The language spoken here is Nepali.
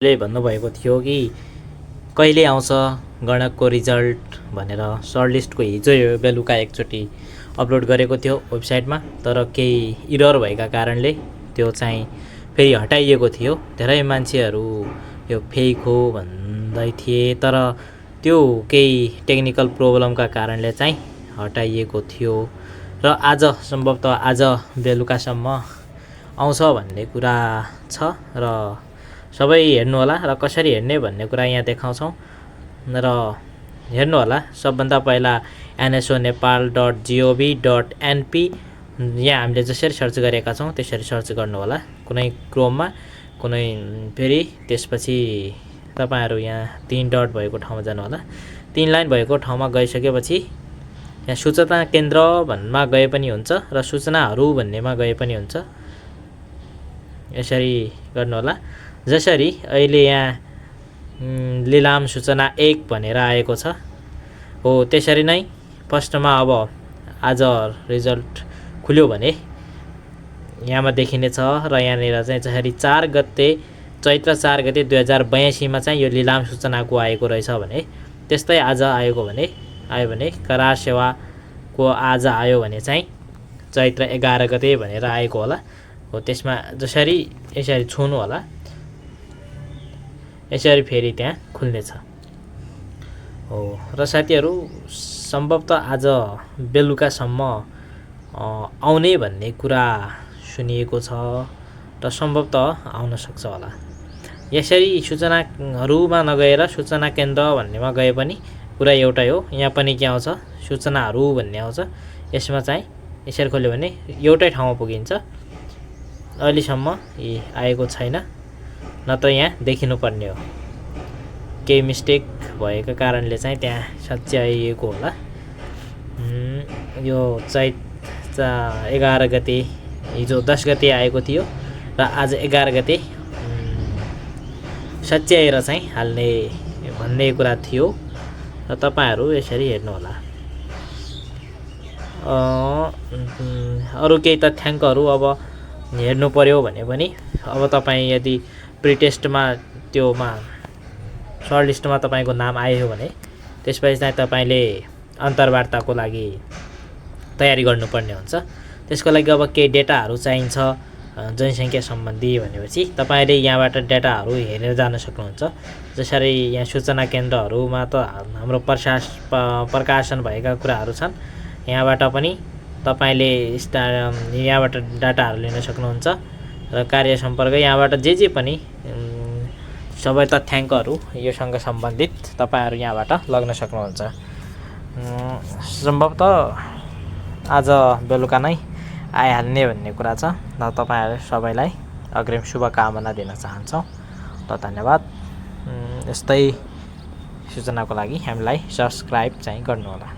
ले भन्नुभएको थियो कि कहिले आउँछ गणकको रिजल्ट भनेर सर्टलिस्टको हिजो बेलुका एकचोटि अपलोड गरेको थियो वेबसाइटमा, तर केही इरर भएका कारणले त्यो चाहिँ फेरि हटाइएको थियो। धेरै मान्छेहरू यो फेक हो भन्दै थिए, तर त्यो केही टेक्निकल प्रब्लमका कारणले चाहिँ हटाइएको थियो र आज सम्भवतः आज बेलुकासम्म आउँछ भन्ने कुरा छ र सबै हेर्नु होला र कसरी हेर्ने भन्ने कुरा यहाँ देखाउँछौँ र हेर्नु होला। सबभन्दा पहिला nso.nepal.gov.np यहाँ हामीले जसरी सर्च गरेका छौँ त्यसरी सर्च गर्नु होला, कुनै क्रोममा, कुनै फेरि त्यसपछि तपाईहरु यहाँ 3 डट भएको ठाउँमा जानु होला। 3 लाइन भएको ठाउँमा गइसकेपछि यहाँ सूचना केन्द्र भन्नेमा गए पनि हुन्छ र सूचनाहरू भन्नेमा गए पनि हुन्छ। यसरी गर्नु होला। जसरी अहिले यहाँ लिलाम सूचना 1 भनेर आएको छ हो, त्यसरी नै फर्स्टमा अब आज रिजल्ट खुल्यो भने यहाँमा देखिने छ र यहाँनिर चाहिँ जसरी 4 गते चैत्र 4 गते 2082 मा चाहिँ यो लिलाम सूचनाको आएको रहेछ भने त्यस्तै आज आयो भने करार सेवाको आज आयो भने चाहिँ चैत्र 11 गते भनेर आएको होला हो। त्यसमा जसरी यसरी छुनु होला, यसरी फेरि त्यहाँ खुल्नेछ हो। र साथीहरु सम्भवतः आज बेलुकासम्म आउने भन्ने कुरा सुनिएको छ र सम्भवतः आउन सक्छ होला। यसरी सूचनाहरूमा नगएर सूचना केन्द्र भन्नेमा गए पनि कुरा एउटै हो। यहाँ पनि के आउँछ, सूचनाहरू भन्ने आउँछ। यसमा चाहिँ यसरी खोल्यो भने एउटै ठाउँमा पुगिन्छ। अहिलेसम्म आएको छैन, नत्र यहाँ देखिनु पर्ने हो। केही मिस्टेक भएको कारणले चाहिँ त्यहाँ सच्याइएको होला। यो चैत्र 11 गते हिजो 10 गते आएको थियो र आज 11 गते सच्याएर चाहिँ हाल्ने भन्ने कुरा थियो र तपाईहरु यसरी हेर्नु होला। अरु केही तथ्याङ्कहरू अब हेर्नु पर्यो भने पनि अब तपाई यदि प्रिटेस्टमा त्योमा सर्टलिस्टमा तपाईको नाम आयो भने त्यसपछि चाहिँ तपाईले अन्तर्वार्ताको लागि तयारी गर्नुपर्ने हुन्छ। त्यसको लागि अब केही डेटाहरू चाहिन्छ जनसङ्ख्या सम्बन्धी भनेपछि तपाईले यहाँबाट डेटाहरू हेरेर जान सक्नुहुन्छ। जसरी यहाँ सूचना केन्द्रहरूमा त हाम्रो प्रकाशन भएका कुराहरू छन्। यहाँबाट पनि तपाईले यहाँबाट डाटाहरू लिन सक्नुहुन्छ र कार्य सम्पर्क यहाँबाट जे पनि सबै तथ्याङ्कहरू योसँग सम्बन्धित तपाईहरु यहाँबाट लग्न सक्नुहुन्छ। सम्भवतः आज बेलुका नै आइहाल्ने भन्ने कुरा छ र तपाईहरु सबैलाई अग्रिम शुभकामना दिन चाहन्छौँ र धन्यवाद। यस्तै सूचनाको लागि हामीलाई सब्स्क्राइब चाहिँ गर्नु होला।